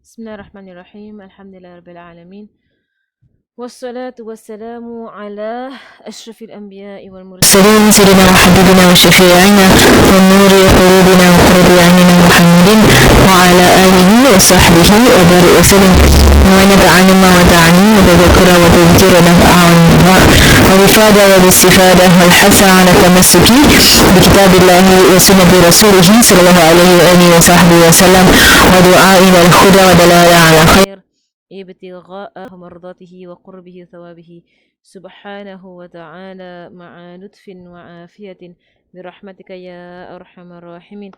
بسم الله الرحمن الرحيم. الحمد لله رب العالمين، والصلاة والسلام على أشرف الأنبياء والمرسلين سيدنا وحبيبنا وشفيعنا والنور قلوبنا وقرب أعيننا محمد وعلى آله وصحبه وبارك وسلم ونفعني ما ودعني وتذكر وتذكر نفعا والإفادة والاستفادة والحث على التمسك بكتاب الله وسنة رسوله صلى الله عليه وآله وصحبه وسلم ودعاء إلى الهدى ودلالة على خير ابتغاء مرضاته وقربه وثوابه سبحانه وتعالى مع لطف وعافية برحمتك يا أرحم الراحمين.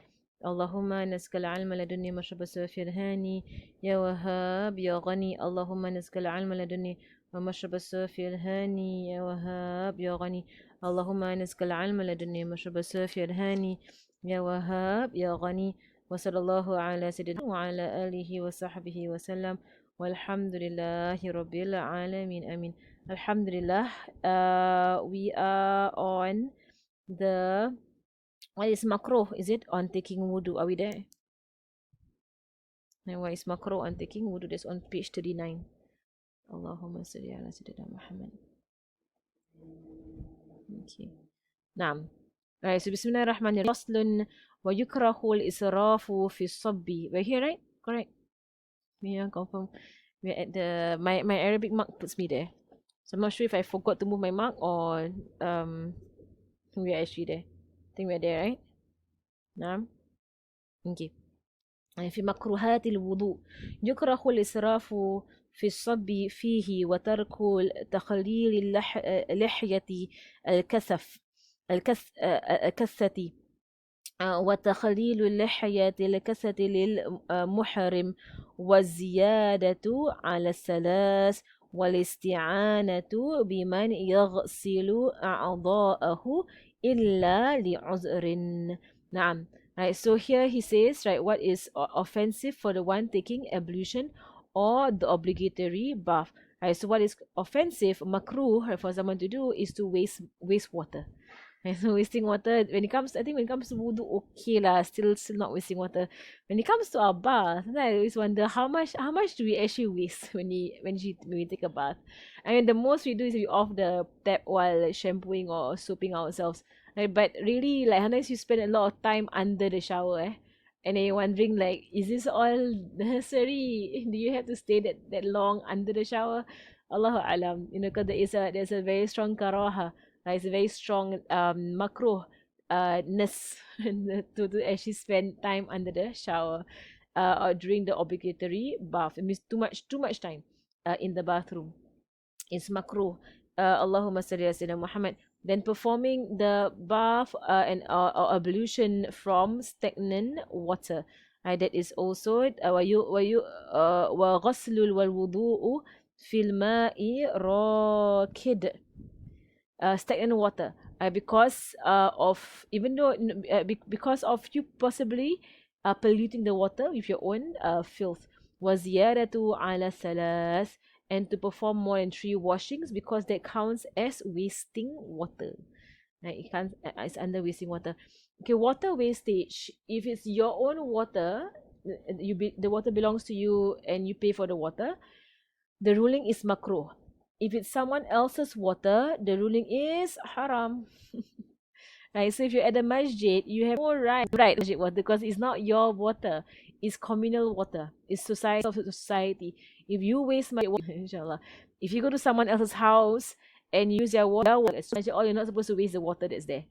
اللهم نسك العلم لدني مشرب السوفي الهاني يا وهاب يا غني. اللهم نسك العلم لدني ومشرب السوفي الهاني يا وهاب يا غني. اللهم نسك العلم لدني مشرب السوفي الهاني يا وهاب يا غني. وصلى الله على سيدنا وعلى آله وصحبه وسلم والحمد لله رب العالمين. Amin. Alhamdulillah. We are on the what is makruh? Is it on taking wudu? Are we there? And what is makruh on taking wudu? That's on page 39. Allahumma salli ala sayyidina Muhammad. Okay. Naam. Alright, so bismillahirrahmanirrahim. Faslun wa yukrahu al-israfu fi sabbi. We're here, right? Correct. Yeah, confirm. We're at the my Arabic mark puts me there. So I'm not sure if I forgot to move my mark or we're actually there. I think we're there, right? نعم. Okay. في مكروهات الوضوء يكره الإسراف في الصب فيه وترك تخليل لحية الكثة وتخليل اللحية الكثة للمحرم والزيادة على الثلاث والاستعانة بمن يغسل أعضاءه إلا لعذر. نعم. Right, so here he says, right, what is offensive for the one taking ablution or the obligatory bath. Right, so what is offensive, makruh, right, for someone to do is to waste water. Right, so wasting water, when it comes, I think when it comes to wudu, okay lah, still not wasting water. When it comes to our bath, I always wonder how much do we actually waste when we take a bath. I mean, the most we do is we off the tap while shampooing or soaping ourselves. Right, but really, like, sometimes you spend a lot of time under the shower, and then you're wondering, like, is this all necessary? Do you have to stay that long under the shower? Allahu alam, because there's a very strong karaha. It's a very strong makruh ness to actually spend time under the shower or during the obligatory bath. It means too much time in the bathroom. It's makruh. Allahumma salli ala sayyidina Muhammad. Then performing the bath and ablution from stagnant water. That is also وغسل والوضوء في الماء راكد. Stagnant water, because of you possibly polluting the water with your own filth. وزيادة على ثلاث, and to perform more than 3 washings, because that counts as wasting water. It's under wasting water. Okay, water wastage. If it's your own water, the water belongs to you and you pay for the water, the ruling is makruh. If it's someone else's water, the ruling is haram. Right, so if you're at the masjid, you have no right masjid water, because it's not your water, it's communal water, it's society. If you waste my water, inshallah, if you go to someone else's house and use their water, all, you're not supposed to waste the water that's there.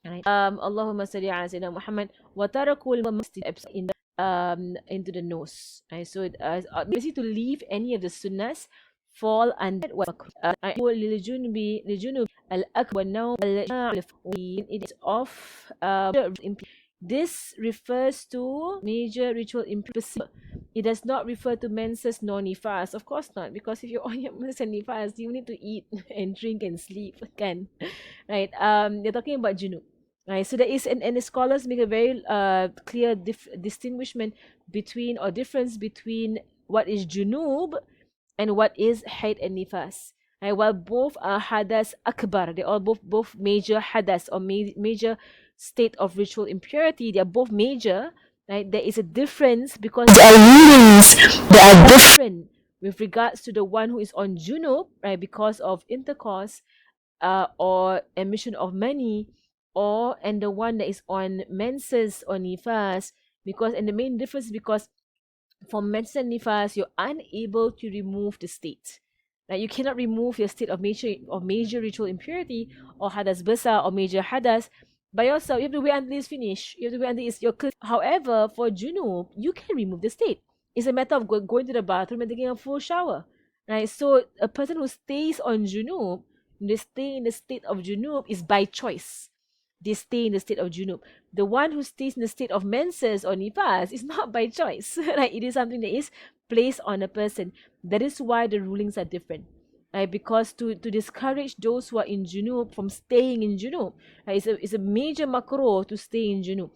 Right. Allahumma salli ala sayyidina Muhammad wa tarakul into the nose. Right, so basically to leave any of the sunnahs fall under it is of this refers to major ritual impurity. It does not refer to menses nor nifas. Of course not, because if you're on your menses and nifas, you need to eat and drink and sleep, kan? Right? They're talking about junub. Right, so there is, and the scholars make a very clear distinguishment between, or difference between, what is junub and what is haid and nifas. Right, while both are hadas akbar, they are both major hadas, or major state of ritual impurity. They are both major, right? There is a difference because there are rulings that are different with regards to the one who is on junub, right, because of intercourse, or emission of money, and the one that is on menses or nifas, because, and the main difference is because for menses and nifas, you're unable to remove the state. Right? You cannot remove your state of major ritual impurity or hadas besar or major hadas by yourself. You have to wait until it's finished. You have to wait until it's your clean. However, for junub, you can remove the state. It's a matter of going to the bathroom and taking a full shower. Right? So a person who stays on junub, they stay in the state of junub is by choice. They stay in the state of junub. The one who stays in the state of menses or nifas is not by choice. Right? It is something that is placed on a person. That is why the rulings are different. Right? Because to discourage those who are in junub from staying in junub, right? It's a major makruh to stay in junub.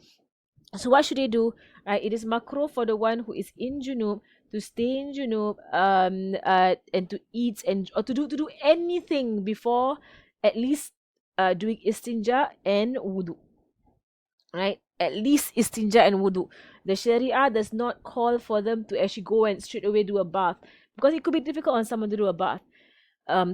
So what should they do? Right? It is makruh for the one who is in junub to stay in junub, and to eat or to do anything before at least doing istinja and wudu. Right? At least istinja and wudu. The Sharia does not call for them to actually go and straight away do a bath, because it could be difficult on someone to do a bath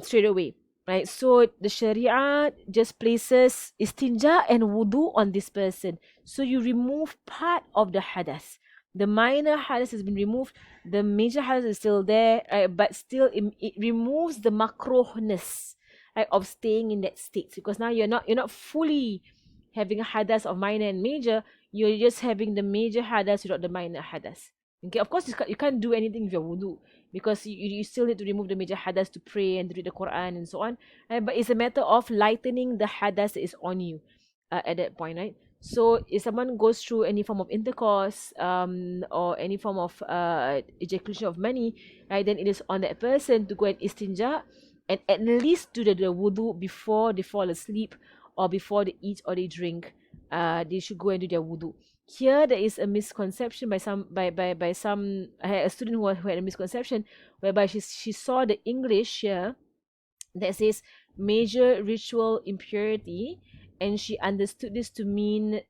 straight away. Right? So the Sharia just places istinja and wudu on this person. So you remove part of the hadas. The minor hadas has been removed. The major hadas is still there, right? But still it removes the makruhness, right, of staying in that state, because now you're not fully having a hadas of minor and major. You're just having the major hadas without the minor hadas. Okay, of course you can't do anything with your wudu, because you still need to remove the major hadas to pray and to read the Quran and so on. Right? But it's a matter of lightening the hadas that is on you at that point, right? So if someone goes through any form of intercourse, or any form of ejaculation of money, right, then it is on that person to go and istinja and at least do the wudu before they fall asleep or before they eat or they drink. They should go and do their wudu. Here there is a misconception by some I had a student who had a misconception whereby she saw the English here that says major ritual impurity, and she understood this to mean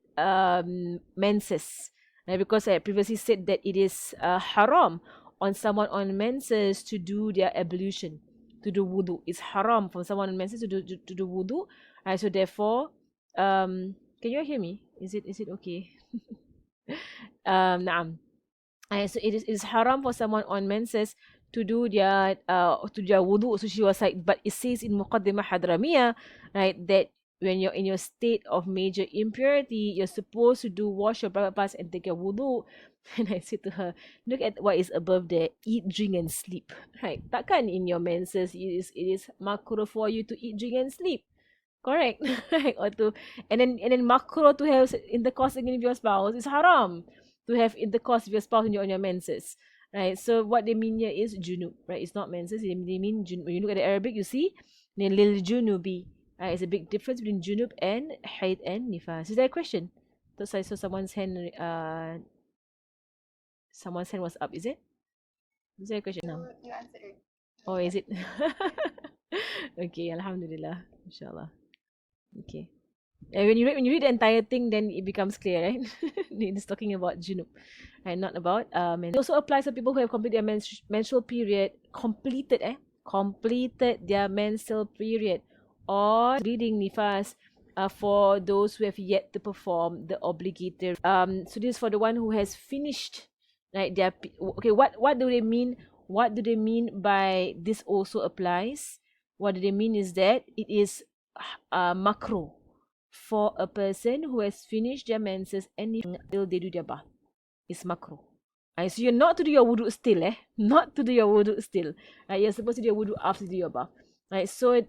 menses, right? Because I had previously said that it is haram on someone on menses to do their ablution, to do wudu. It's haram for someone on menses to do wudu. Right? So therefore, can you hear me? Is it okay? Naam. So it is haram for someone on menses to do their wudu. So she was like, but it says in Muqaddimah Hadramiyah, right, that when you're in your state of major impurity, you're supposed to wash your private parts and take your wudu. And I said to her, look at what is above there: eat, drink, and sleep. Right? Takkan in your menses it is makruh for you to eat, drink, and sleep. Correct. Right? Or to and then makruh to have intercourse again with your spouse is haram. To have intercourse with your spouse when you're on your menses. Right? So what they mean here is junub, right? It's not menses. They mean junub. When you look at the Arabic, you see lil junubi. Right? It's a big difference between junub and haid and nifas. Is there a question? So I saw someone's hand was up, is it? Is there a question now? You answered it. Oh, is it? Okay, alhamdulillah. Inshallah. Okay. And when you read the entire thing, then it becomes clear, right? It's talking about junub, right? Not about It also applies to people who have completed their menstrual period, completed their menstrual period, or bleeding nifas, for those who have yet to perform the obligatory. So this is for the one who has finished, right? Okay. What do they mean? What do they mean by this also applies? What do they mean is that it is makruh for a person who has finished their menses until they do their bath. It's makruh. Right, so you're not to do your wudu still, Not to do your wudu still. Right, you're supposed to do your wudu after you do your bath. Right, so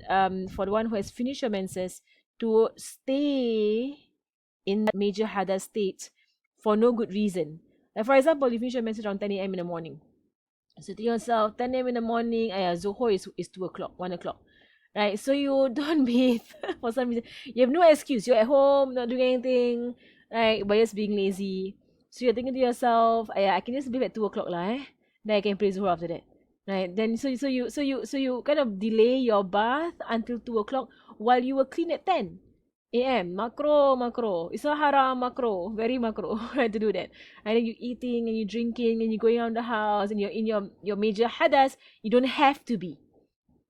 for the one who has finished your menses, to stay in that major hadas state for no good reason. Like for example, you finish your menses around 10 a.m. in the morning. So to yourself, 10 a.m. in the morning, Zuhur is 2 o'clock, 1 o'clock. Right, so you don't bathe for some reason. You have no excuse. You're at home, not doing anything, right? But just being lazy. So you're thinking to yourself, I can just bathe at 2 o'clock lah, Then I can pray Zuhur after that, right? Then so you kind of delay your bath until 2 o'clock while you were clean at 10. Macro. It's a haram macro, very macro, right, to do that. And then you eating and you drinking and you going around the house and you're in your major hadas. You don't have to be.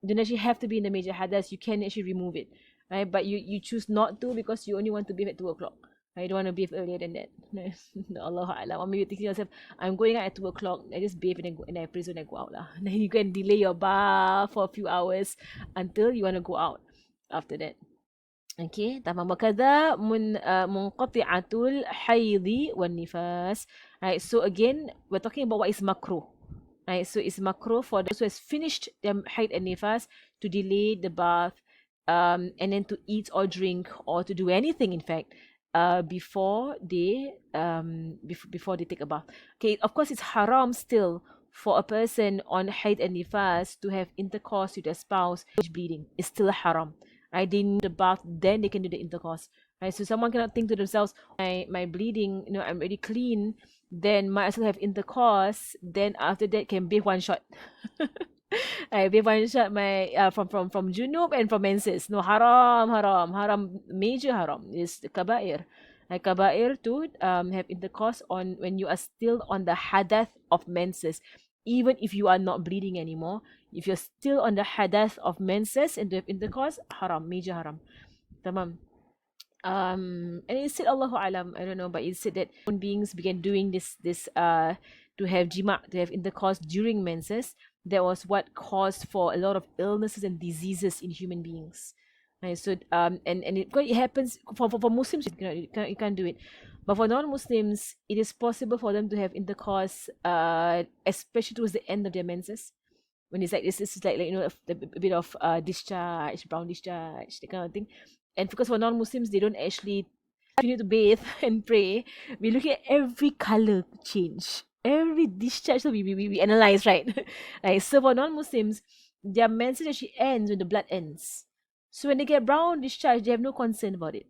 You don't actually have to be in the major hadas. You can actually remove it, right? But you choose not to because you only want to bathe at 2 o'clock. Right? You don't want to bathe earlier than that. No, Allah Alam. Or maybe you're thinking to yourself, I'm going out at 2 o'clock. I just bathe and then and I pray so then I go out lah. Then you can delay your bath for a few hours until you want to go out. After that. Okay, tamam. Wakadha munqati'atul haydhi wan nifas. Right, so again, we're talking about what is makruh. Right, so it's makruh for those who has finished their haid and nifas to delay the bath, and then to eat or drink or to do anything, in fact, before they take a bath. Okay, of course, it's haram still for a person on haid and nifas to have intercourse with their spouse, which bleeding is still haram. Right, they need the bath, then they can do the intercourse. Right, so someone cannot think to themselves, my bleeding, I'm already clean, then might as well have intercourse, then after that can bathe one shot. I bathe one shot my from junub and from menses. No, haram, major haram is the kabair. Like kabair to have intercourse on when you are still on the hadath of menses, even if you are not bleeding anymore. If you're still on the hadath of menses and to have intercourse, haram, major haram. Tamam. And it said Allahu Alam, I don't know, but it said that human beings began doing this to have jima, to have intercourse during menses. That was what caused for a lot of illnesses and diseases in human beings. Right, so and it happens for Muslims, you can't do it. But for non-Muslims, it is possible for them to have intercourse, especially towards the end of their menses, when it's like this is like a bit of discharge, brown discharge, that kind of thing. And because for non-Muslims, they don't actually you need to bathe and pray. We look at every color change, every discharge. So we analyze, right? Right. So for non-Muslims, their menses actually ends when the blood ends. So when they get brown discharge, they have no concern about it.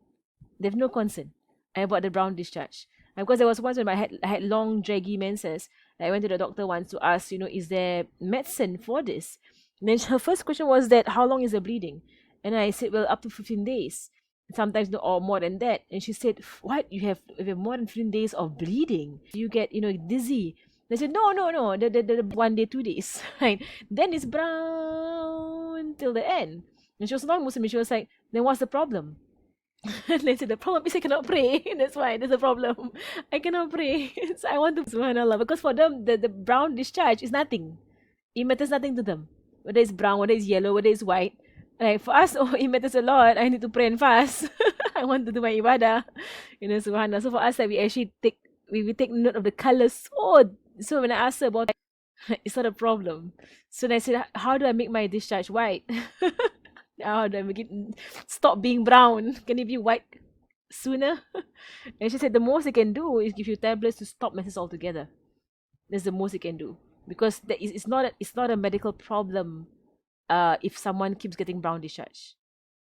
They have no concern about the brown discharge. And because there was once when I had long, draggy menses, I went to the doctor once to ask, is there medicine for this? And then her first question was that, how long is the bleeding? And I said, well, up to 15 days. Sometimes no, or more than that. And she said, what? You have more than 15 days of bleeding? You get, dizzy. And I said, no. The 1 day, 2 days, right? Then it's brown till the end. And she was non-Muslim. And she was like, then what's the problem? And they said, the problem is I cannot pray. That's why there's a problem. I cannot pray. So I want to, subhanAllah, because for them, the brown discharge is nothing. It matters nothing to them. Whether it's brown, whether it's yellow, whether it's white. Like for us, it matters a lot. I need to pray and fast. I want to do my ibadah. Subhanallah. So for us, like, we actually we take note of the colors. So when I asked her about it, it's not a problem. So then I said, how do I make my discharge white? How do I make it stop being brown? Can it be white sooner? And she said the most they can do is give you tablets to stop menses altogether. That's the most they can do, because it's not a medical problem. If someone keeps getting brown discharge,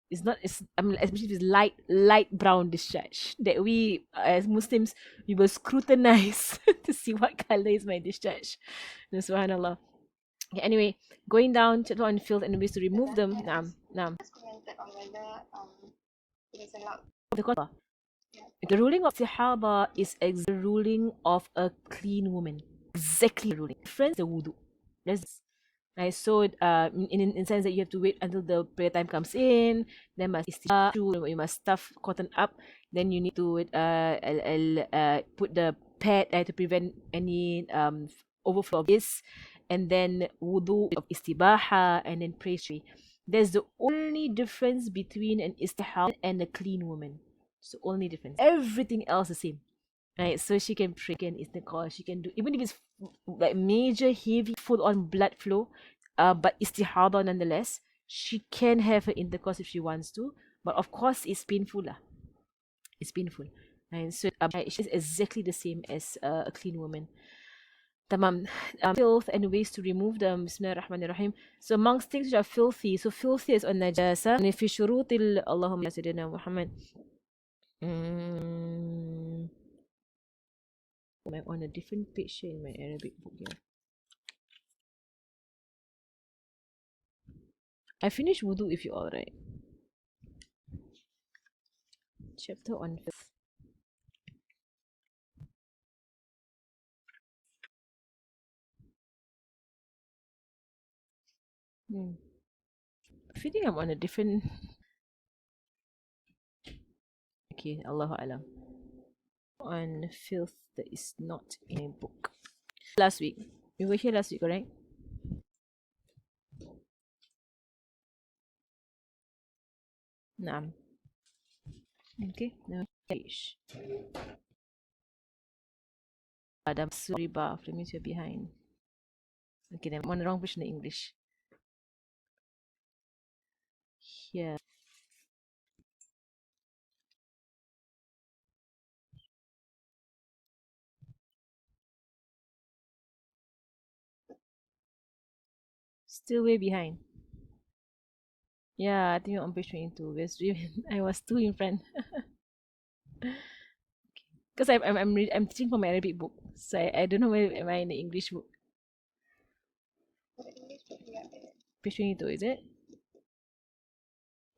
it's not. Especially if it's light brown discharge, that we as Muslims we will scrutinize to see what color is my discharge. Subhanallah. Okay, anyway, going down to on filth and ways to remove them. Naam. The ruling of Sihaba is the ruling of a clean woman. Exactly the ruling. Friends, the wudu. That's right. So, in sense that you have to wait until the prayer time comes in, then you must stuff cotton up, then you need to put the pad to prevent any overflow of this, and then wudu of istibaha, and then pray. There's the only difference between an istihab and a clean woman. It's the only difference. Everything else the same. Right, so she can pray, can intercourse, she can do, even if it's like major, heavy, full on blood flow, but istihada nonetheless, she can have her intercourse if she wants to, but of course it's painful lah. It's painful. And so she's exactly the same as a clean woman. Tamam. Filth and ways to remove them. Bismillahirrahmanirrahim. So amongst things which are filthy, so filthy is on najasa. And if you shurutil Allahumma sayyidina Muhammad. I'm on a different page here in my Arabic book here. I finished wudu if you're alright. Chapter on filth. I think I'm on a different. Okay, Allahu Alam. On filth that is not in a book. Last week. You were here last week, correct? Naam. Okay, now page. Adam Suriba, that means you're behind. Okay, then I'm on the wrong version in English. Here. Still way behind. Yeah, I think you're on page 22. I was 2 in front. Because I'm teaching from my Arabic book. So I don't know where am I in the English book. Page 22, is it?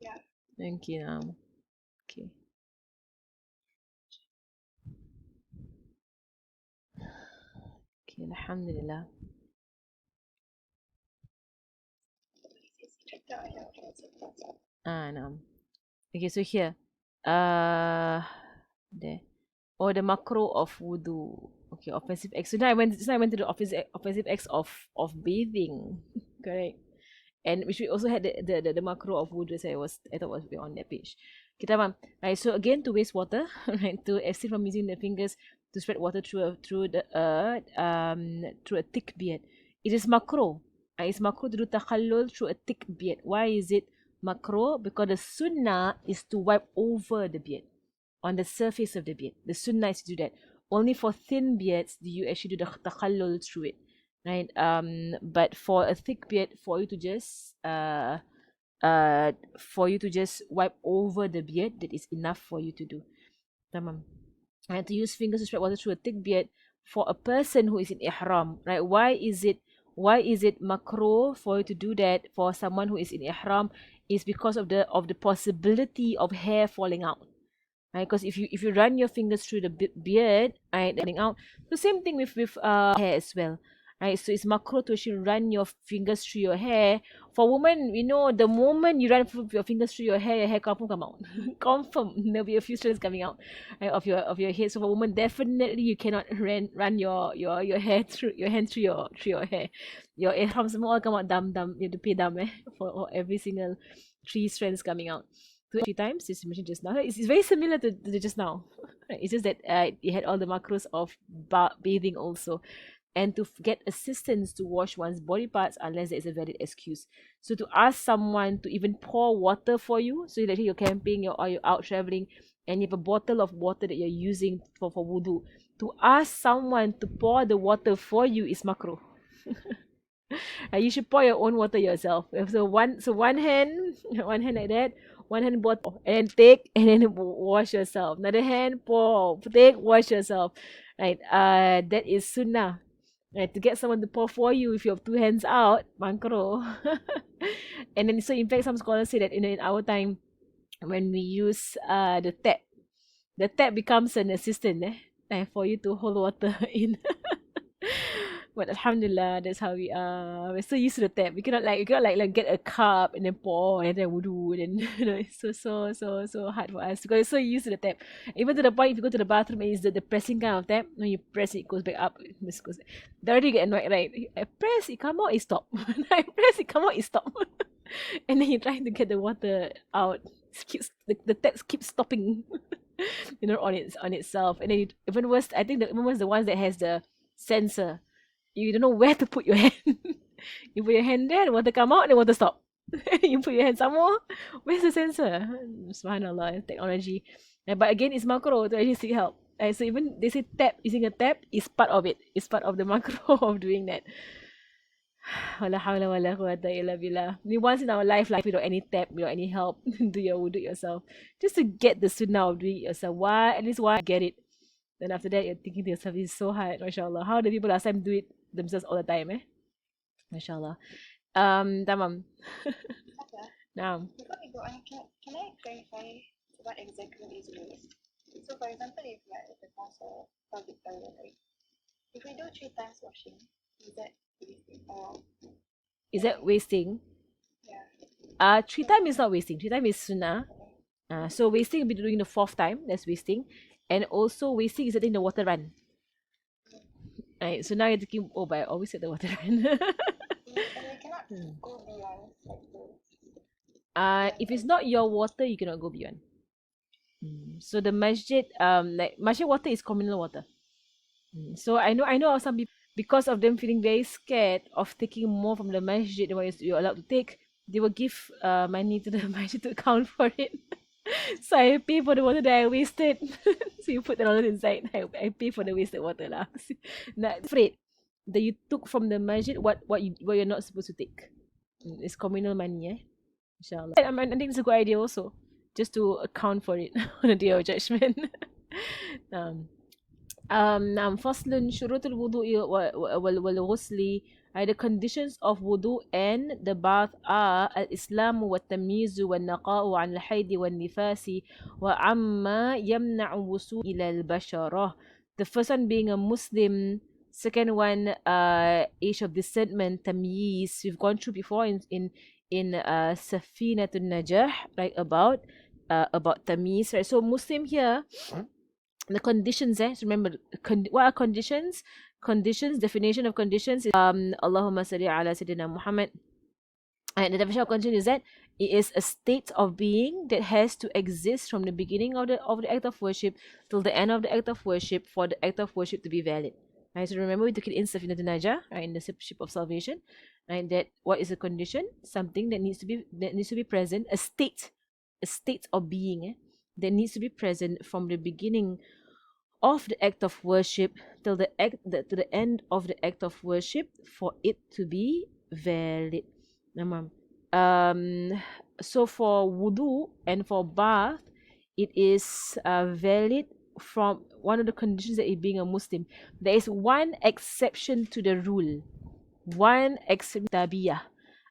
Yeah. Okay, now. Okay. Okay, Alhamdulillah. No. Okay, so here. There. Or the macro of wudu. Okay, offensive acts. So now I went to the offensive acts of bathing. Correct. And which we also had the macro of wudu, so I thought was on that page. Okay, tamam. Right, so again to waste water, right, to abstain from using the fingers to spread water through a thick beard. It is macro. It's macro to do takhallul through a thick beard. Why is it macro? Because the sunnah is to wipe over the beard, on the surface of the beard. The sunnah is to do that. Only for thin beards do you actually do the takhallul through it, right? But for a thick beard, for you to just wipe over the beard, that is enough for you to do. Tamam. And to use fingers to spread water through a thick beard for a person who is in ihram, right? Why is it makruh for you to do that for someone who is in ihram? Is because of the possibility of hair falling out. Right, because if you run your fingers through the beard, right, running out. The same thing with hair as well, right? So it's macro to actually run your fingers through your hair. For women, we know the moment you run your fingers through your hair confirm come out. Confirm there'll be a few strands coming out, right, of your head. So for women, definitely you cannot run your hair through your hand through your hair. Your ihram semua come out dam. You have to pay dam for every single 3 strands coming out. 2 times, as you mentioned just now. It's very similar to just now. It's just that it had all the macros of bathing also. And to get assistance to wash one's body parts unless there is a valid excuse. So to ask someone to even pour water for you, so that you're camping or you're out traveling and you have a bottle of water that you're using for wudu, to ask someone to pour the water for you is macro. You should pour your own water yourself. So one hand like that, one hand bottle, and take and then wash yourself. Another hand pour, take, wash yourself. Right. That is sunnah. Right, to get someone to pour for you if you have 2 hands out, makro. And then so in fact some scholars say that in our time when we use the tap becomes an assistant for you to hold water in. But alhamdulillah, that's how we are. We're so used to the tap. We cannot get a cup and then pour and then wudu, and it's so hard for us because we're so used to the tap. Even to the point if you go to the bathroom and it's the pressing kind of tap, when you press it goes back up. They already get annoyed, right? I press it come out, it stop. I press it come out, it stop. And then you're trying to get the water out. The tap keeps stopping. On itself. And then even worse, I think the even worse the ones that has the sensor. You don't know where to put your hand. You put your hand there, the water come out, and the water stop. You put your hand somewhere. Where's the sensor? Subhanallah, technology. But again, it's macro to actually seek help. So even they say using a tap is part of it. It's part of the macro of doing that. Wala hawla wala quwwata illa billah. Once in our life without any tap, without any help, do your wudu yourself. Just to get the sunnah of doing it yourself. At least get it. Then after that, you're thinking to yourself, it's so hard, mashallah. How do people last time do it themselves all the time, Mashallah. Tamam. Now. Before we go on, can I clarify what exactly is waste. So, for example, if we are at the house or public toilet, right? If we do 3 times washing, is that wasting or Is that wasting? yeah? 3 times is not wasting. 3 times is sunnah. So wasting will be doing the 4th time. That's wasting. And also wasting is letting the water run. Right. So now you're thinking, oh, but I always let the water run. And we cannot go beyond like If it's not your water, you cannot go beyond. So the masjid, like masjid water is communal water. So I know of some people, because of them feeling very scared of taking more from the masjid than what you're allowed to take, they will give money to the masjid to account for it. So I pay for the water that I wasted. So you put the dollars inside. I pay for the wasted water lah. Not afraid that you took from the masjid what you're not supposed to take. It's communal money, inshallah. I think it's a good idea also, just to account for it on the day of judgment. فصل شروط الوضوء والغسل. The conditions of wudu and the bath are الإسلام والتمييز والنقاء عن الحيض والنفاس وعما يمنع وصول إلى البشرة. The first one being a Muslim. Second one, age of discernment, tamyiz. We've gone through before in Safinatun Najah, right, about tamyiz, right? So Muslim here, the conditions, so remember, what are conditions? Definition of conditions is Allahumma salli ala Sayyidina Muhammad. And the definition of condition is that it is a state of being that has to exist from the beginning of the act of worship till the end of the act of worship for the act of worship to be valid. Right, so remember we took it in Safinatun Najah, right, in the ship of salvation, right? That what is a condition? Something that needs to be present, a state of being, that needs to be present from the beginning of the act of worship till to the end of the act of worship for it to be valid. So for wudu and for bath, it is valid from one of the conditions that it being a Muslim. There is one exception to the rule. One exception, kitabiyah.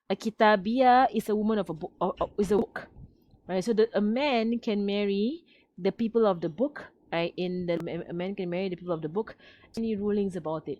A kitabiyah is a woman of a book, is a book, right? So that a man can marry the people of the book, right? A man can marry the people of the book. Any rulings about it?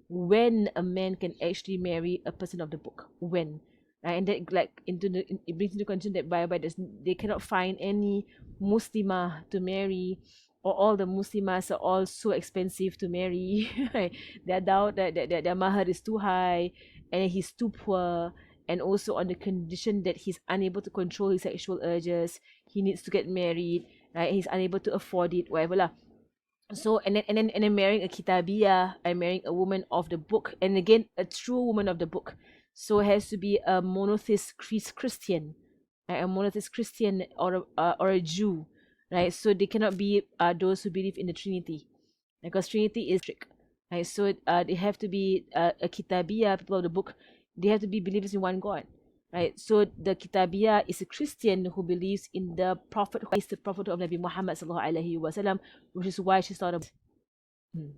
When a man can actually marry a person of the book? When? Right? And that it brings into condition that by they cannot find any Muslimah to marry, or all the Muslimas are all so expensive to marry. Right? Their doubt that their mahar is too high and he's too poor, and also on the condition that he's unable to control his sexual urges, he needs to get married, right? He's unable to afford it, whatever lah. So and then marrying a kitabiyah, and marrying a woman of the book, and again a true woman of the book. So it has to be a monotheist Christian, right? A monotheist Christian or a Jew, right? So they cannot be those who believe in the Trinity, because Trinity is strict, right? So they have to be a kitabiyah, people of the book. They have to be believers in one God, right? So the kitabiyah is a Christian who believes in the prophet, who is the prophet of Nabi Muhammad sallallahu alaihi wasallam, which is why she's not a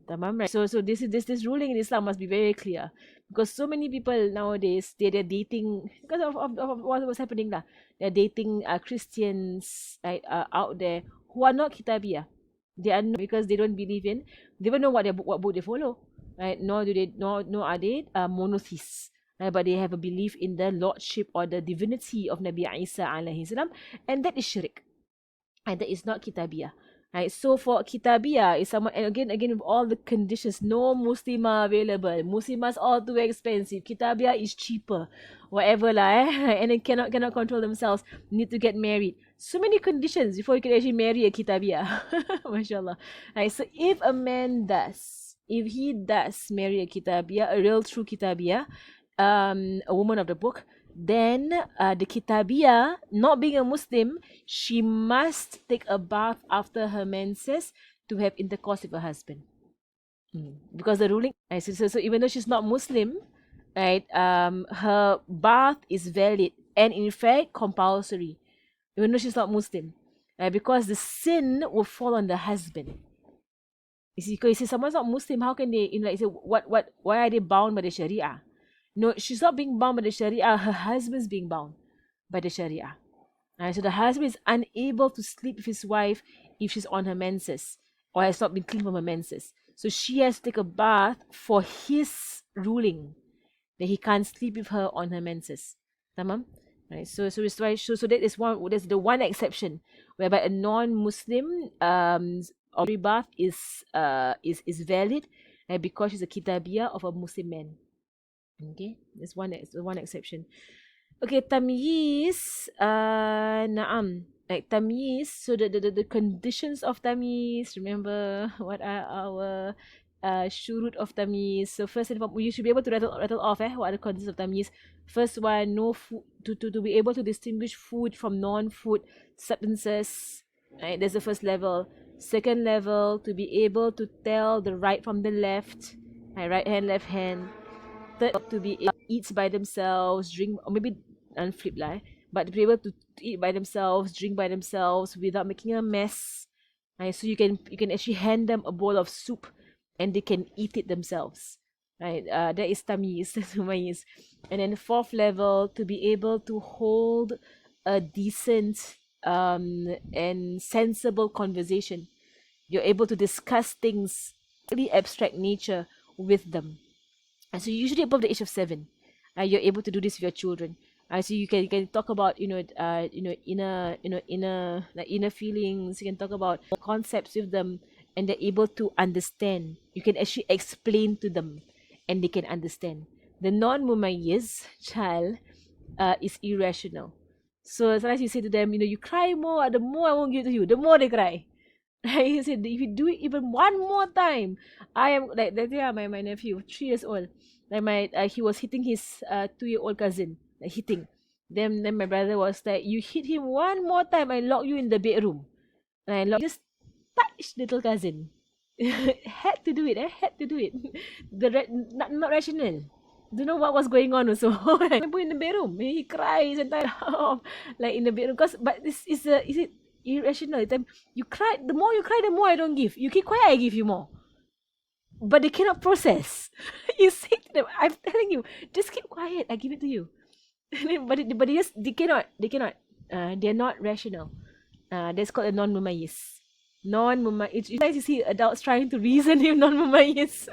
Tamam, right? So this ruling in Islam must be very clear, because so many people nowadays they're dating because of what was happening lah. They're dating Christians, right, out there who are not kitabiyah. They are not, because they don't believe in, they don't know what book they follow, right? Nor are they monotheists, right? But they have a belief in the lordship or the divinity of Nabi Isa alaihi salam, and that is shirk, and that is not kitabiyah. Right, so for kitabiyah is someone, and again with all the conditions, no Muslimah available, Muslimas all too expensive, kitabiyah is cheaper, whatever lah, and they cannot control themselves, need to get married. So many conditions before you can actually marry a kitabiyah. Mashallah. Right, so if he does marry a kitabiyah, a real true kitabiyah, a woman of the book, then the kitabiyah, not being a Muslim, she must take a bath after her menses to have intercourse with her husband. Because the ruling, right, so even though she's not Muslim, right, her bath is valid and in fact compulsory, even though she's not Muslim, right, because the sin will fall on the husband. You see, because someone's not Muslim, how can they, say, why are they bound by the Sharia? No, she's not being bound by the Sharia. Her husband's being bound by the Sharia. So the husband is unable to sleep with his wife if she's on her menses or has not been clean from her menses. So she has to take a bath for his ruling that he can't sleep with her on her menses. Tamam? Right. So that is one. That's the one exception whereby a non-Muslim ordinary bath is valid, because she's a kitabiyah of a Muslim man. Okay, there's one exception. Okay, tamyiz. Naam. Like tamyiz. So the conditions of tamyiz. Remember what are our shurut of tamyiz? So first and foremost, you should be able to rattle off. What are the conditions of tamyiz? First one, no food to be able to distinguish food from non-food substances. Right, that's the first level. Second level, to be able to tell the right from the left. Right hand, left hand. Third, to be eats by themselves, drink, or maybe unflip lah, but to be able to eat by themselves, drink by themselves without making a mess. Right? So you can actually hand them a bowl of soup and they can eat it themselves. Right? That is tamyiz, that's mumayyiz. And then fourth level, to be able to hold a decent and sensible conversation. You're able to discuss things really abstract nature with them. And so usually above the age of 7, you're able to do this with your children. So you can talk about inner feelings. You can talk about concepts with them, and they're able to understand. You can actually explain to them, and they can understand. The non-mumayyiz child is irrational. So sometimes you say to them, you cry more. The more I won't give to you, the more they cry. He said, if you do it even one more time, I am like that. Yeah, my nephew, 3 years old, like he was hitting his 2-year-old cousin, like hitting. Then my brother was like, you hit him one more time, I lock you in the bedroom. And I lock, just touch little cousin. Had to do it. I had to do it. Not rational. Don't know what was going on also. I remember in the bedroom, he cries and off, like in the bedroom. But this is it irrational? You cry. The more you cry, the more I don't give. You keep quiet, I give you more. But they cannot process. You say to them, I'm telling you, just keep quiet. I give it to you. but they cannot. They're not rational. That's called a non-mumayyiz. Non-mumayyiz. It's nice to see adults trying to reason with non-mumayyiz.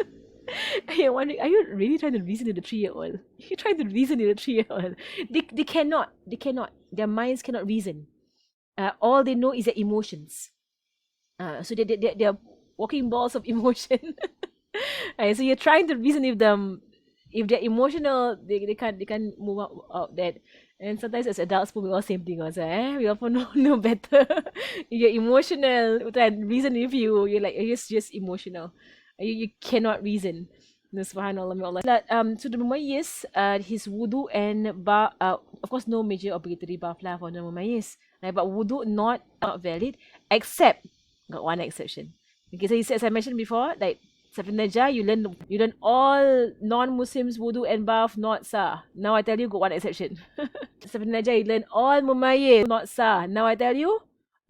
I wonder, are you really trying to reason with a 3-year-old? You're trying to reason with a 3-year-old. They cannot. Their minds cannot reason. All they know is their emotions. So they're walking balls of emotion. So you're trying to reason with them. If they're emotional, they can't move out that. And sometimes as adults, we all same thing also. We often know better. If you're emotional, we try and reason with you. You're like, you're just emotional. You cannot reason. No, subhanallah, may Allah. So the mumayyiz, his wudu and of course no major obligatory bath lah for the mumayyiz. But wudu not valid, except, got one exception. Okay, so he says, as I mentioned before, like Safin Najah, you learn all non-Muslims wudu and bath not sah. Now I tell you, got one exception. Safin Najah, you learn all mumayyiz not sah. Now I tell you,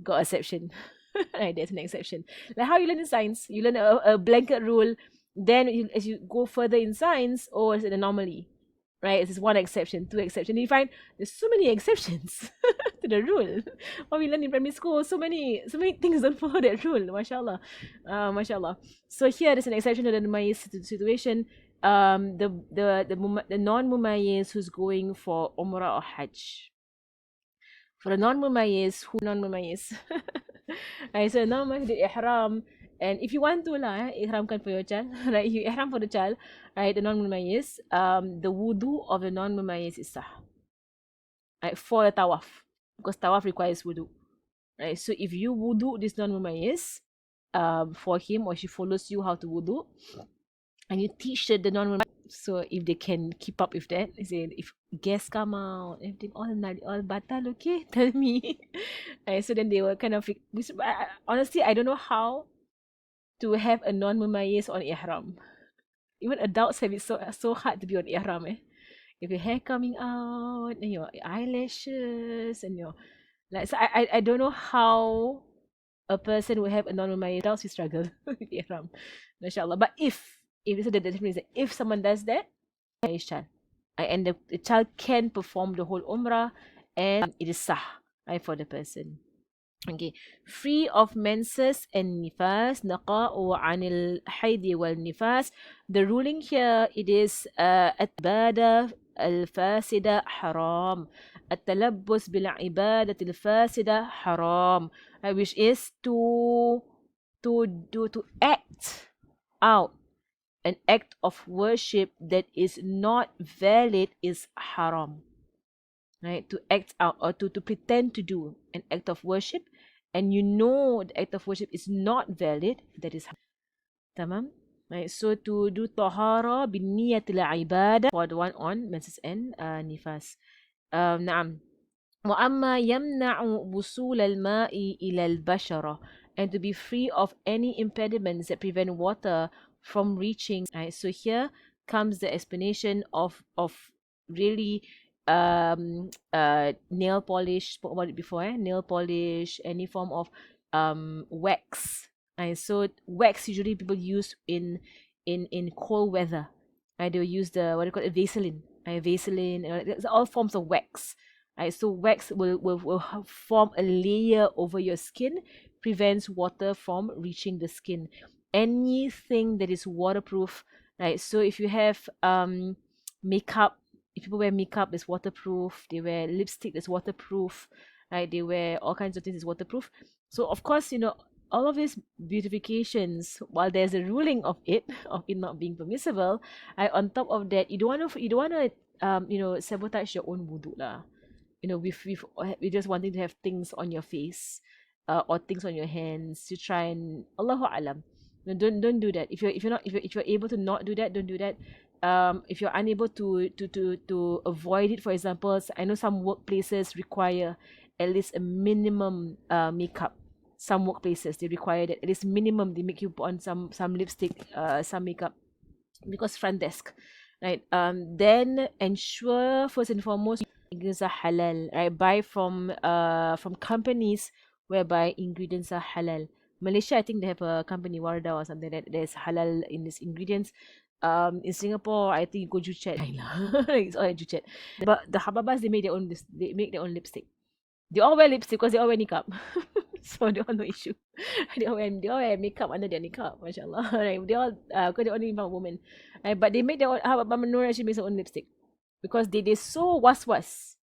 got exception. Right, there's an exception. Like how you learn in science, you learn a blanket rule. Then as you go further in science, it's an anomaly. Right, it's one exception, 2 exceptions. You find there's so many exceptions to the rule. What we learned in primary school, so many things don't follow that rule. Mashallah, mashallah. So here there's an exception to the mumayyiz situation. The non-mumayyiz who's going for Umrah or Hajj. For the non-mumayyiz, who non-mumayyiz? Right, so non-mumayyiz did ihram. And if you want to ihramkan for your child, right? You ihram for the child, right? The non-mumayyiz, the wudu of the non-mumayyiz is sah, right? For the tawaf, because tawaf requires wudu, right? So if you wudu this non-mumayyiz, for him or she follows you how to wudu, and you teach the non-mumayyiz, so if they can keep up with that, say if guests come out, everything all batal, okay, tell me, right? So then they will kind of, honestly, I don't know how to have a non-mumayyiz on ihram. Even adults have it so hard to be on ihram. If your hair coming out and your eyelashes and your so I don't know how a person will have a non-mumayyiz. Adults will struggle with ihram, mashallah. But if so the difference is that if someone does that, child, and the child can perform the whole umrah and it is sah. for the person. Okay, free of menses and nifas, naqa'u anil haydi wal nifas. The ruling here, it is at-ibada al-fasida haram. At-talabbus bil-ibadat al-fasida haram. Which is to act out an act of worship that is not valid is haram. Right? To act out or to pretend to do an act of worship and you know the act of worship is not valid, that is haram. Tamam? Right? So to do tahara bin niyatil ibadah for the one on menses and nifas. Naam. وأما يمنع وصول الماء إلى البشرة, and to be free of any impediments that prevent water from reaching. Right, so here comes the explanation of really nail polish. Spoke about it before. Nail polish, any form of wax. Right, so wax usually people use in cold weather. Right, they will use the what do you call it, Vaseline. Right, Vaseline. It's all forms of wax. Right, so wax will form a layer over your skin, prevents water from reaching the skin. Anything that is waterproof, right? So if you have makeup, if people wear makeup that's waterproof, they wear lipstick that's waterproof, right? They wear all kinds of things that's waterproof. So of course, all of these beautifications, while there's a ruling of it not being permissible, on top of that, you don't want to sabotage your own wudu lah. With just wanting to have things on your face, or things on your hands to try and Allahu alam. Don't do that. If you're able to not do that, don't do that. If you're unable to avoid it, for example, I know some workplaces require at least a minimum makeup. Some workplaces they require that at least minimum they make you put on some lipstick, some makeup, because front desk, right? Then ensure first and foremost ingredients are halal, right? Buy from companies whereby ingredients are halal. Malaysia, I think they have a company Wardah or something that there's halal in these ingredients. In Singapore, I think you go Juchat. It's all at Juchat. But the Hababas, they make their own lipstick. They all wear lipstick because they all wear niqab. So they all no issue. They all wear makeup under their niqab, mashallah. Right? They all because they only involve women. Right? But they make their own Hababa Nur actually makes her own lipstick. Because they're so was.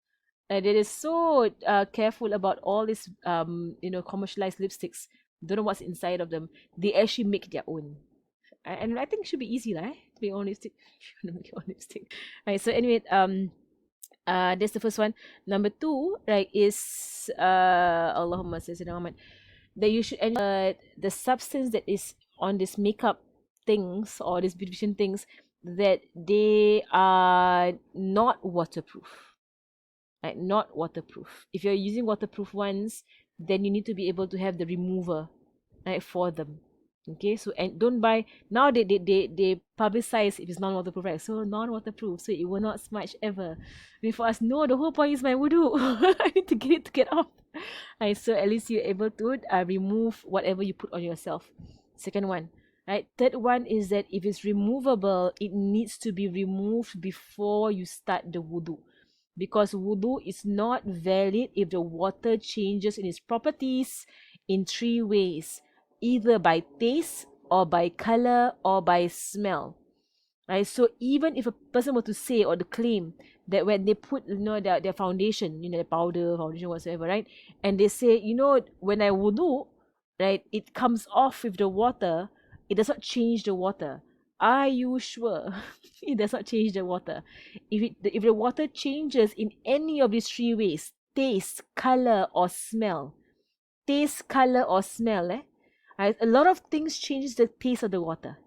They're so careful about all these commercialized lipsticks. Don't know what's inside of them. They actually make their own. And I think it should be easy, right? To make your own lipstick. If you want to make your own lipstick. Right, so anyway, that's the first one. Number 2, right, is Allahumma salli Muhammad, that you should the substance that is on this makeup things or these beautification things, that they are not waterproof. Right? Not waterproof. If you're using waterproof ones, then you need to be able to have the remover, right, for them. Okay, so and don't buy now. They publicize if it's non-waterproof, right? So non-waterproof, so it will not smudge ever. I mean, for us, no, the whole point is my wudu. I need to get off. Right, so at least you're able to remove whatever you put on yourself. Second one, right? Third one is that if it's removable, it needs to be removed before you start the wudu, because wudu is not valid if the water changes in its properties in 3 ways. Either by taste or by color or by smell, right? So even if a person were to say or to claim that when they put their foundation, their powder, foundation, whatsoever, right, and they say, when I wudu, right, it comes off with the water, it does not change the water. Are you sure? It does not change the water. If the water changes in any of these 3 ways, taste, color, or smell, right? A lot of things changes the taste of the water.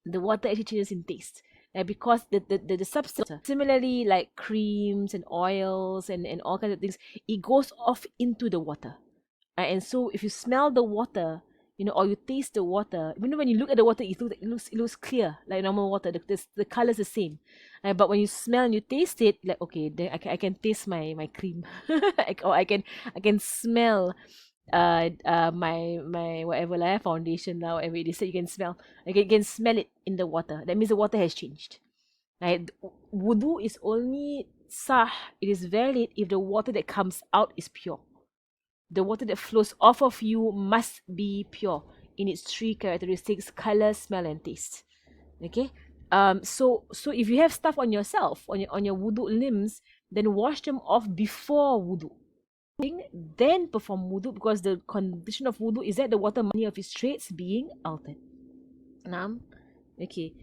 The water actually changes in taste, right? Because the substance. Similarly, like creams and oils and all kinds of things, it goes off into the water, right? And so if you smell the water, or you taste the water, even when you look at the water, it looks clear like normal water. The color is the same, right? But when you smell and you taste it, like, okay, then I can taste my cream, or I can smell my whatever foundation now, whatever it is, so you can smell, you can smell it in the water. That means the water has changed, right? Wudu is only sah, it is valid if the water that comes out is pure. the water that flows off of you must be pure in its three characteristics: color, smell, and taste. Okay. So if you have stuff on yourself, on your wudu limbs, then wash them off before wudu. Then perform wudu, because the condition of wudu is that the water many of its traits being altered. Naam. Okay.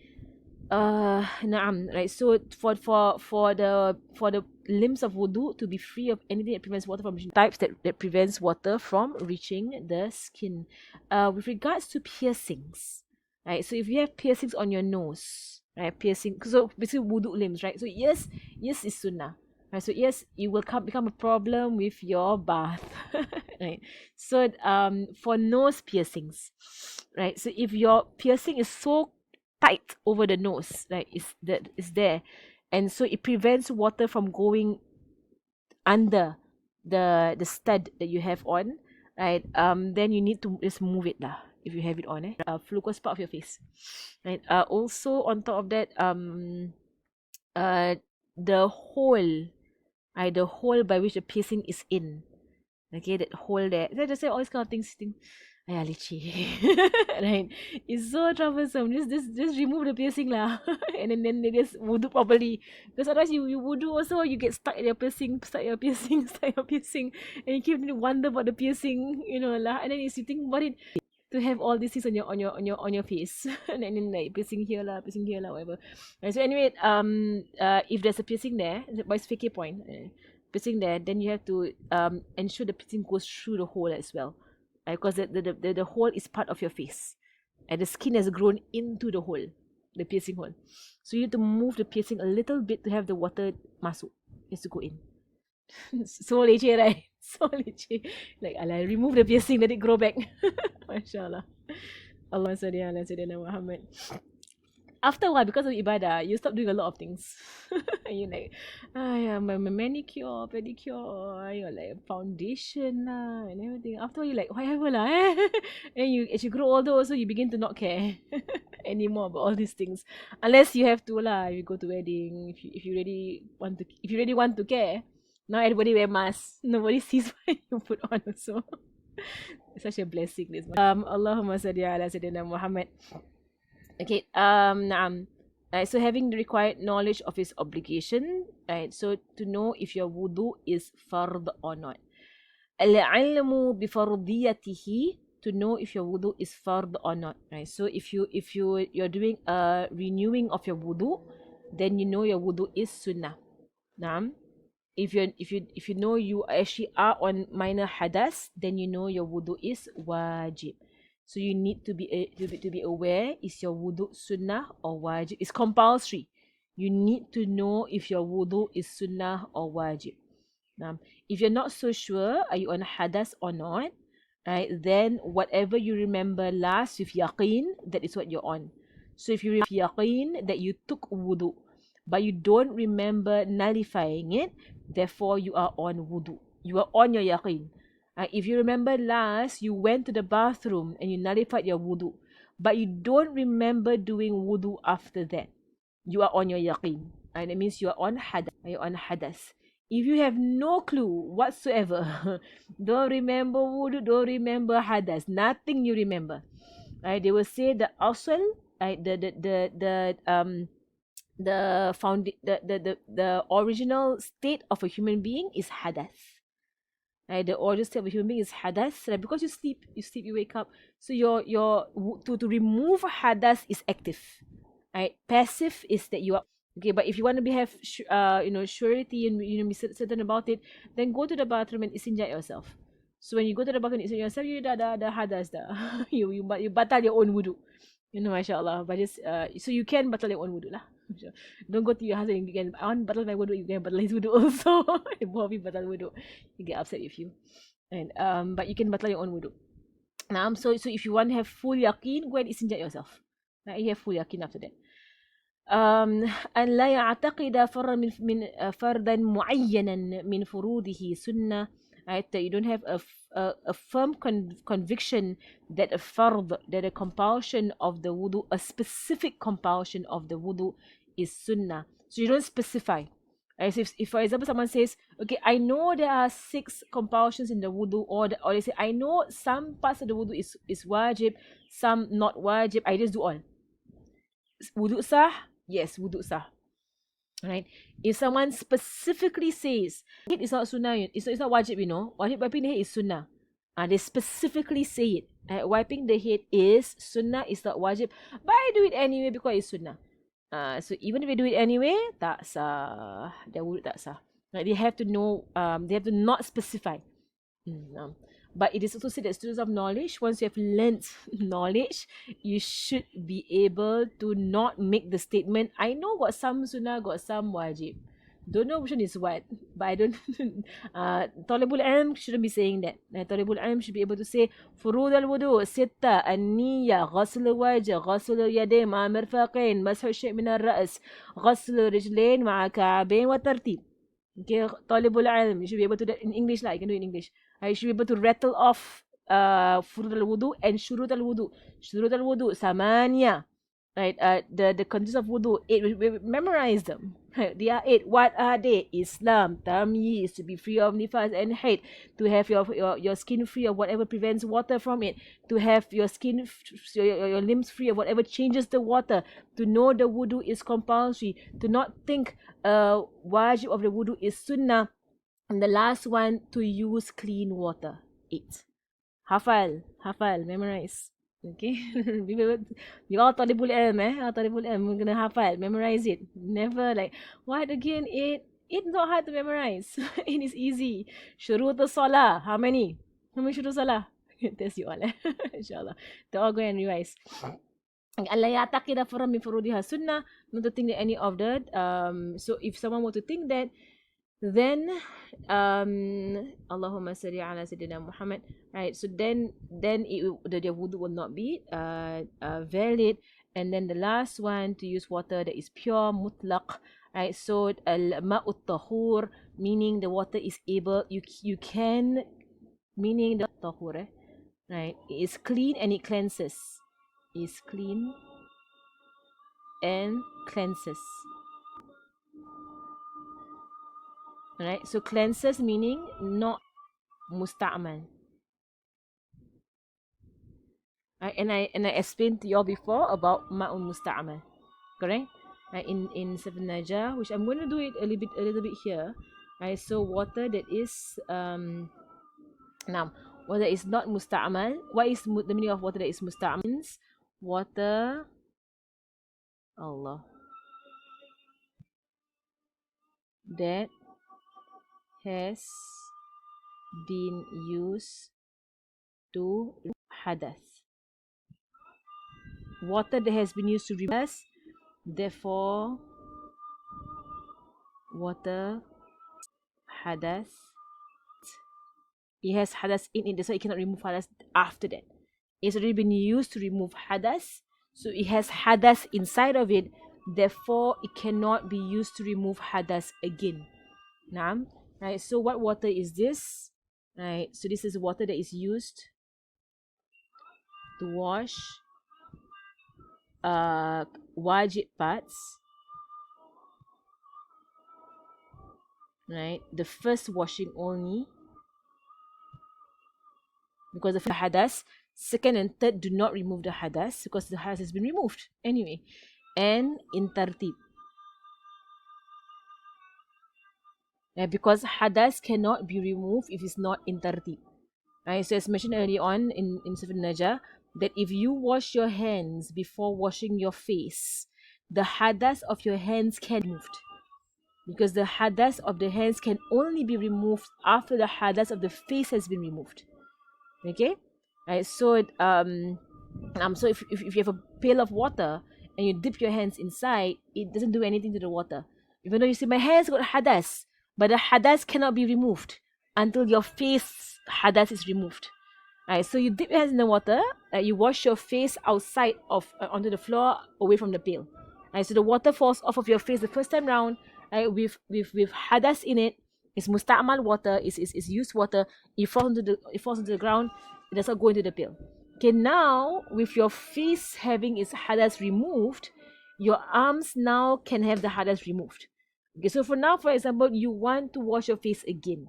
Naam. Right. So for the limbs of wudu to be free of anything that prevents water from reaching types that prevents water from reaching the skin. With regards to piercings, right? So if you have piercings on your nose, right? Piercing. So basically wudu limbs, right? So yes is sunnah. Right, so yes, it will become a problem with your bath, right? So for nose piercings, right? So if your piercing is so tight over the nose, right, is there, and so it prevents water from going under the stud that you have on, right? Then you need to just move it lah if you have it on, flucose part of your face, right? Also on top of that, the hole. The hole by which the piercing is in. Okay, that hole there. So I just say all these kind of things. Ayah, leceh. Right? It's so troublesome. Just remove the piercing lah. And then they just wudu properly. Because otherwise you wudu also, you get stuck in your piercing, stuck your piercing, stuck your piercing. And you keep wonder about the piercing, lah. And then you think about it, to have all these things on your face, and then like piercing here lah, whatever. Right, so anyway, if there's a piercing there, by fake point, piercing there, then you have to ensure the piercing goes through the hole as well, because the hole is part of your face, and the skin has grown into the hole, the piercing hole. So you need to move the piercing a little bit to have the water masuk, it has to go in. So leceh, right? So leceh. Like, alah, remove the piercing, let it grow back. MashaAllah. Allah salli ala Sayyidina Muhammad. After a while, because of ibadah, you stop doing a lot of things. And you're like, my manicure, pedicure, you're like foundation lah, and everything. After a while, you're like, whatever lah, And as you grow older also, you begin to not care anymore about all these things. Unless you have to lah, if you go to wedding, if you really want to care. Now everybody wear masks. Nobody sees what you put on also. It's such a blessing this one. Allahumma salli ala Sayyidina Muhammad. Okay, naam. Right, so having the required knowledge of his obligation, right? So to know if your wudu is fard or not. Al-ilmu bifardiyatihi, to know if your wudu is fard or not, right? So if you're doing a renewing of your wudu, then you know your wudu is sunnah. Naam. If you know you actually are on minor hadas, then you know your wudu is wajib. So you need to be aware, is your wudu sunnah or wajib? It's compulsory. You need to know if your wudu is sunnah or wajib. Now, if you're not so sure, are you on hadas or not, right? Then whatever you remember last with yaqeen, that is what you're on. So if you remember yaqeen that you took wudu, but you don't remember nullifying it, therefore you are on wudu. You are on your yaqeen. If you remember last, you went to the bathroom and you nullified your wudu, but you don't remember doing wudu after that, you are on your yaqeen. That means you are on hadas. You're on hadas. If you have no clue whatsoever, don't remember wudu, don't remember hadas, nothing you remember, right? They will say the asl, right? The original state of a human being is hadath. Right? The original state of a human being is hadath. Right? Because you sleep, you wake up. So to remove hadath is active. Right? Passive is that you are okay. But if you want to have surety and be certain about it, then go to the bathroom and istinja yourself. So when you go to the bathroom and istinja yourself, you dah hadath dah. you batal your own wudu. MashaAllah. But just so you can batal your own wudu lah. Don't go to your husband and you can, I want batal my wudu, you can batal his wudu also. Both of you batal wudu. He get upset with you. And but you can batal your own wudu. So if you want to have full yaqeen, go and istinja yourself. You have full yaqeen after that. أن لا يعتقد فردا معينا من فروضه سنة, right? That you don't have a firm conviction that a compulsion of the wudu, a specific compulsion of the wudu is sunnah. So you don't specify. As if for example, someone says, okay, I know there are 6 compulsions in the wudu, or they say, I know some parts of the wudu is wajib, some not wajib, I just do all. Wudu sah? Yes, wudu sah. Right? If someone specifically says, it's not sunnah, it's not wajib, wiping the head is sunnah. They specifically say it. Wiping the head is sunnah, it's not wajib, but I do it anyway because it's sunnah. So even if they do it anyway, tak sah. Their wudu tak sah. Like they have to know, they have to not specify. But it is also said that students of knowledge, once you have learnt knowledge, you should be able to not make the statement, I know got some sunnah, got some wajib. Don't know which one is what, but I don't. Talibul ilm shouldn't be saying that. Talibul ilm should be able to say, Furud al-wudu, sitta, an-niyya, ghasl al-wajh, ghasl al-yadayn, ma'a mirfaqayn, mashu shay' min al-ra's, ghasl al-rijlayn, ma'a ka'bayn, wa tartib. Okay, Talibul ilm, you should be able to do that in English lah. You can do it in English. You should be able to rattle off furud al-wudu and shurut al-wudu. Shurut al-wudu, samaniya. Right, the conditions of wudu, 8, we memorize them. Right, they are 8. What are they? Islam, tamyiz, to be free of nifas and haid, to have your skin free of whatever prevents water from it, to have your skin, your limbs free of whatever changes the water, to know the wudu is compulsory, to not think wajib of the wudu is sunnah, and the last one, to use clean water. 8. Hafal, memorize. Okay, you all talibul ilm, talibul ilm, gonna hafal, memorize it. Never like, what again? 8 not hard to memorize. 8 is easy. Shurut salah, how many? How many shurut salah? Test you all, inshallah. They're all going and revise. Allah ya'taqida farran min furudiha sunnah, not to think that any of that. So if someone were to think that, then Allahumma salli ala Sayyidina Muhammad, right? So then the wudu will not be valid. And then the last one, to use water that is pure, mutlaq, right? So al-ma'ut tahur, meaning the water is able, you can, meaning the tahur, right? It is clean and it cleanses. Is clean and cleanses. Right, so cleanses meaning not musta'mal. Right, and I explained to you all before about ma'un musta'mal, correct? Right, in Seven Najah, which I'm going to do it a little bit here. Right, so water that is now water is not musta'mal. What is the meaning of water that is musta'mal? Means water, Allah, that has been used to hadath. Water that has been used to remove, therefore water hadath, it has hadath in it, that's why it cannot remove hadath after that. It's already been used to remove hadath, so it has hadath inside of it, therefore it cannot be used to remove hadath again. Naam. Right, so what water is this? Right, so this is water that is used to wash wajib parts. Right, the first washing only, because of the hadass. Second and third do not remove the hadass because the hadass has been removed anyway. And in tartib, because hadass cannot be removed if it's not in tartib. Right, so as mentioned earlier on in Surah Najah, that if you wash your hands before washing your face, the hadass of your hands can be removed, because the hadass of the hands can only be removed after the hadass of the face has been removed. Okay, right, so so if you have a pail of water and you dip your hands inside, it doesn't do anything to the water, even though you say my hands got hadass, but the hadass cannot be removed until your face hadass is removed. Right, so you dip your hands in the water, you wash your face outside of onto the floor, away from the pail. Right, so the water falls off of your face the first time round, right, with hadass in it. It's musta'mal water, is used water. It falls into the ground. It does not go into the pail. Okay, now with your face having its hadass removed, your arms now can have the hadass removed. Okay, so for now, for example, you want to wash your face again.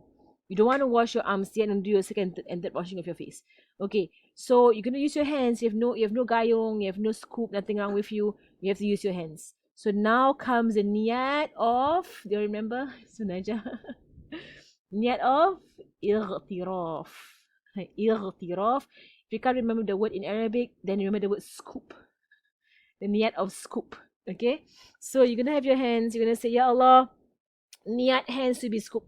You don't want to wash your arms yet and do your second and third washing of your face. Okay, so you're gonna use your hands. You have no gayong, you have no scoop, nothing wrong with you. You have to use your hands. So now comes the niyat of. Do you remember, Sunaja? Niyat of irtiraf. Irtiraf. If you can't remember the word in Arabic, then remember the word scoop. The niyat of scoop. Okay, so you're gonna have your hands. You're gonna say, Ya Allah, niat hands to be scoop.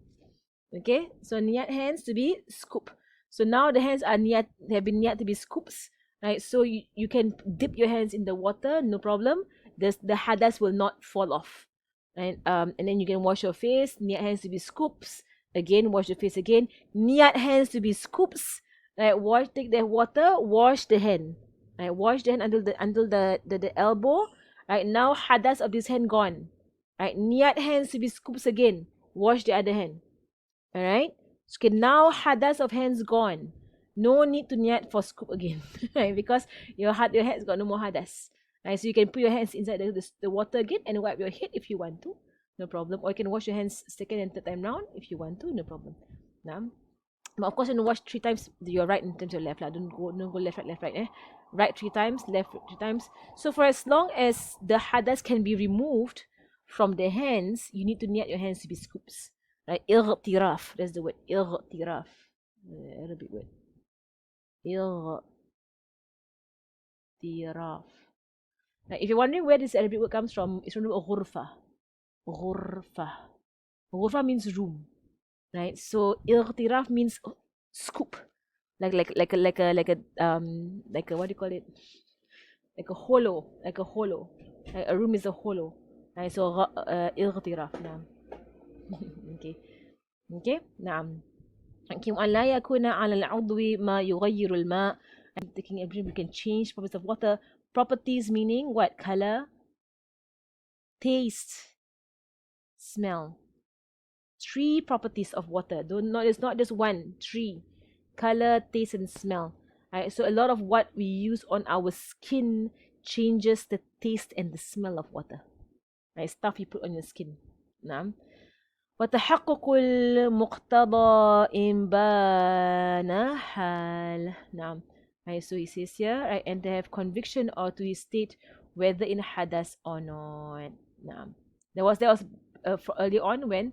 Okay, so niat hands to be scoop. So now the hands are niat, they have been niat to be scoops, right? So you can dip your hands in the water, no problem. The hadas will not fall off, right? And then you can wash your face. Niat hands to be scoops. Again, wash your face again. Niat hands to be scoops. Right? Take the water, wash the hand. Right? Wash the hand until the elbow. Right? Now hadas of this hand gone. Right? Niat hands to be scoops again. Wash the other hand. Alright? So, okay, now hadas of hands gone. No need to niat for scoop again. Right? Because your head's got no more hadas. Right? So you can put your hands inside the water again and wipe your head if you want to. No problem. Or you can wash your hands second and third time round if you want to. No problem. Now, but of course, you wash 3 times your right and times your left. Don't go left, right, eh? Right 3 times, left 3 times. So for as long as the hadas can be removed from the hands, you need to niat your hands to be scoops. Right? Irtiraf. That's the word. Irtiraf. Arabic word. Irtiraf. Now, if you're wondering where this Arabic word comes from, it's from the word ghurfa. Ghurfa. Ghurfa means room. Right? So irtiraf means scoop. Like a what do you call it? Like a hollow. Like a room is a hollow. Right? So irtiraf. Okay. Okay. نعم. وأن لا يكون على العضو ما يغير الماء. I'm taking a drink. We can change properties of water. Properties meaning what? Color, taste, smell. 3 properties of water. It's not just 1. 3. Color, taste, and smell. Right? So a lot of what we use on our skin changes the taste and the smell of water. Right? Stuff you put on your skin. نعم. وتحقق المقتضى إن بان حال. نعم. Right, so he says here, right, and to have conviction or to state whether in hadas or not. Nah. There was early on when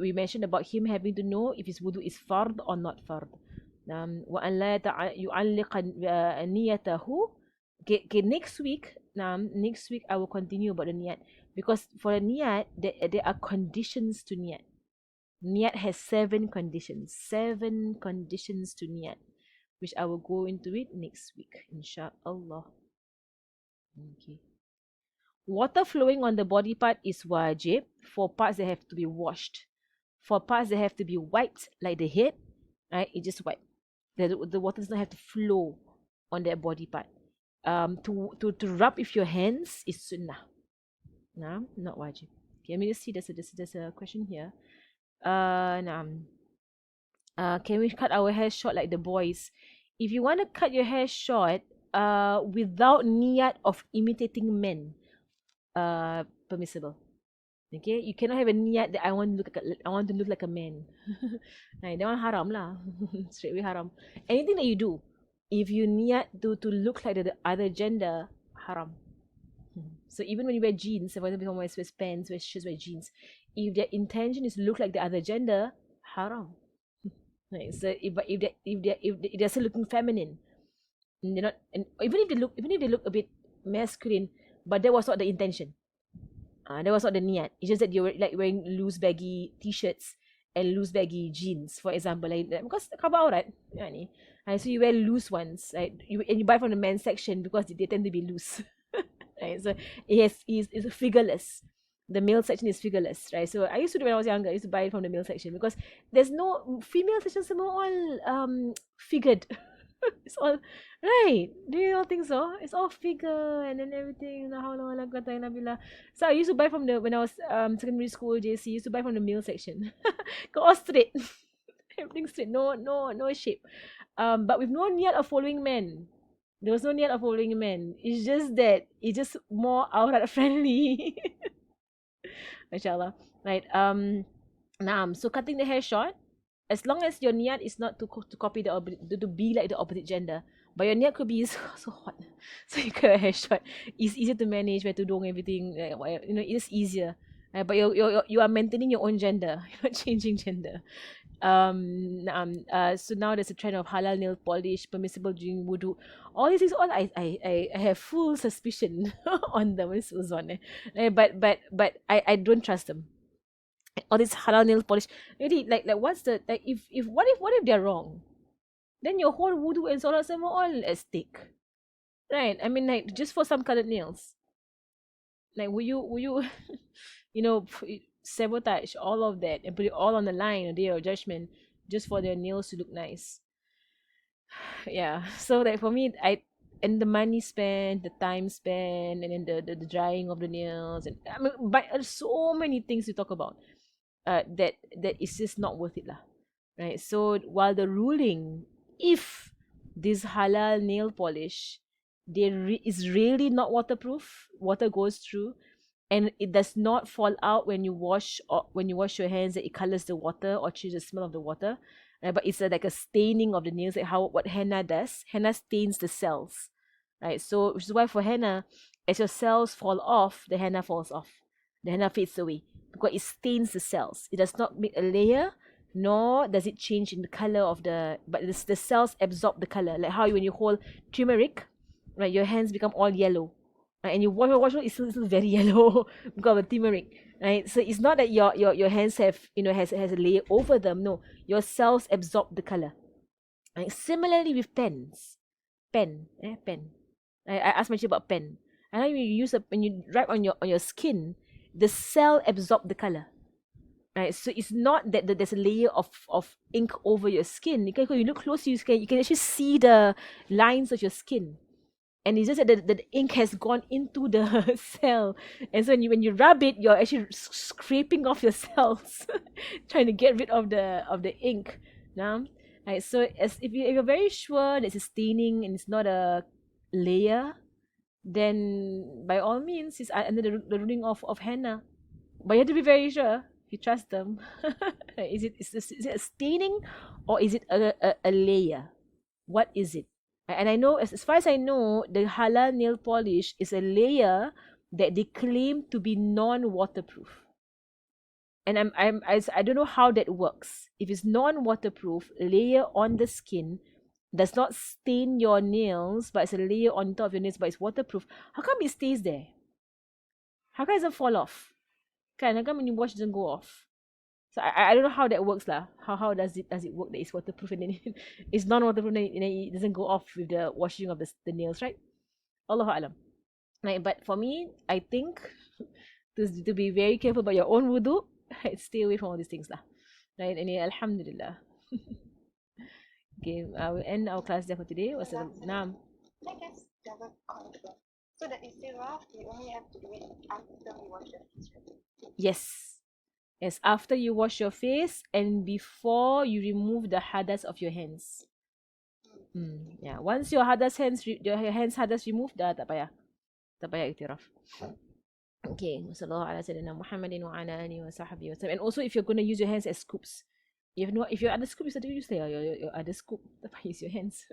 we mentioned about him having to know if his wudu is fard or not fard. وأن لا يعلق نيته. Okay, next week I will continue about the niyat, because for the niyat there are conditions to niyat. Niyat has 7 conditions. 7 conditions to niyat, which I will go into it next week, inshallah. Okay. Water flowing on the body part is wajib for parts that have to be washed. For parts that have to be wiped, like the head, right? It just wipe. The water does not have to flow on that body part. To rub with your hands is sunnah. Nah, not wajib. Okay, let me just see. There's a question here. Can we cut our hair short like the boys? If you want to cut your hair short, without niyat of imitating men, permissible. Okay, you cannot have a niyat that I want to look like a man. Right, that one haram lah. Straight away haram. Anything that you do, if you niyat to look like the other gender, haram. So even when you wear jeans, for example, someone wears pants, wear shirts, wear jeans, if their intention is to look like the other gender, haram. Right? So if they're still looking feminine, and they're not, and even if they look a bit masculine, but that was not the intention. That was not the niyat. It's just that you're like wearing loose baggy t-shirts and loose baggy jeans, for example, like because cover aurat, yani. So you wear loose ones, right? And you buy from the men's section because they tend to be loose. Right? So it's figureless. The male section is figureless, right? So I used to do when I was younger. I used to buy it from the male section because there's no female section. Some all figured. It's all right. Do you all think so? It's all figure and then everything. So I used to buy from when I was secondary school, JC. Used to buy from the male section. Go all straight. Everything straight. No shape. But with no niyat of following men. There was no niyat of following men. It's just that it's just more aurat friendly. Mashallah. right? So cutting the hair short, as long as your niat is not to copy to be like the opposite gender, but your niat could be so hot, so you cut your hair short. It's easier to manage where to do everything, it's easier. But you are maintaining your own gender, you're not changing gender. So now there's a trend of halal nail polish, permissible during wudu. All these things, all I have full suspicion on them. This was one, but I don't trust them. All this halal nail polish, really, like what's the, like, if what if they're wrong? Then your whole wudu and solat semua all at stake, right? I mean, like, just for some colored nails, like, will you sabotage all of that and put it all on the line on the day of judgment just for their nails to look nice? Yeah. So, like, for me, and the money spent, the time spent, and then the drying of the nails, and I mean, but so many things to talk about. That is just not worth it lah, right? So while the ruling, if this halal nail polish, is really not waterproof, water goes through, and it does not fall out when you wash, or when you wash your hands, that it colors the water or changes the smell of the water, but it's like a staining of the nails, like how what henna does. Henna stains the cells, right? So which is why for henna, as your cells fall off, the henna falls off, the henna fades away, because it stains the cells. It does not make a layer, nor does it change in the color of but the cells absorb the color, like how when you hold turmeric, right, your hands become all yellow, right? And you wash it, it's still very yellow because of turmeric, right? So it's not that your hands have, has a layer over them. No, your cells absorb the color, right? Similarly with pen. I asked my about pen. And how you use when you write on your skin, the cell absorb the color, right? So it's not that there's a layer of ink over your skin. Because when you look closely, you can actually see the lines of your skin, and it's just that the ink has gone into the cell, and so when you rub it, you're actually scraping off your cells, trying to get rid of the ink. Now, right? So as if you're very sure that it's a staining and it's not a layer, then by all means, it's under the ruling of henna. But you have to be very sure. If you trust them, is it a staining, or is it a layer? What is it? And I know, as far as I know, the halal nail polish is a layer that they claim to be non-waterproof. And I don't know how that works. If it's non-waterproof, layer on the skin does not stain your nails, but it's a layer on top of your nails, but it's waterproof. How come it stays there? How come it doesn't fall off? How come when you wash it doesn't go off? So I don't know how that works lah. How does it work that it's waterproof and then it's non-waterproof and then it doesn't go off with the washing of the nails, right? Allahu alam. Right, but for me, I think to be very careful about your own wudu, right, stay away from all these things lah. Right, and alhamdulillah. Okay, I will end our class there for today. Naam. I guess double confirm. So the istiraf, we only have to do it after we wash your face, right? Yes. Yes, after you wash your face and before you remove the hadas of your hands. Yeah, once your hands hadas removed, dah tak payah. Tak payah iktiraf. Okay, sallallahu ala sayyidina Muhammadin wa ala alihi wa sahbihi wa sallam. And also, if you're going to use your hands as scoops, if your other scoop, you have to use your other scoop. Tak payah use your hands.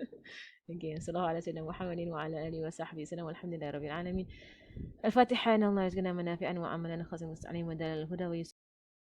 Okay, sallallahu ala sayyidina Muhammadin wa ala alihi wa sahbihi wa sallam. Alhamdulillah rabbil alamin. الفاتحة. أن الله يرزقنا منافعا وعملا خزن مستعين ودلال الهدى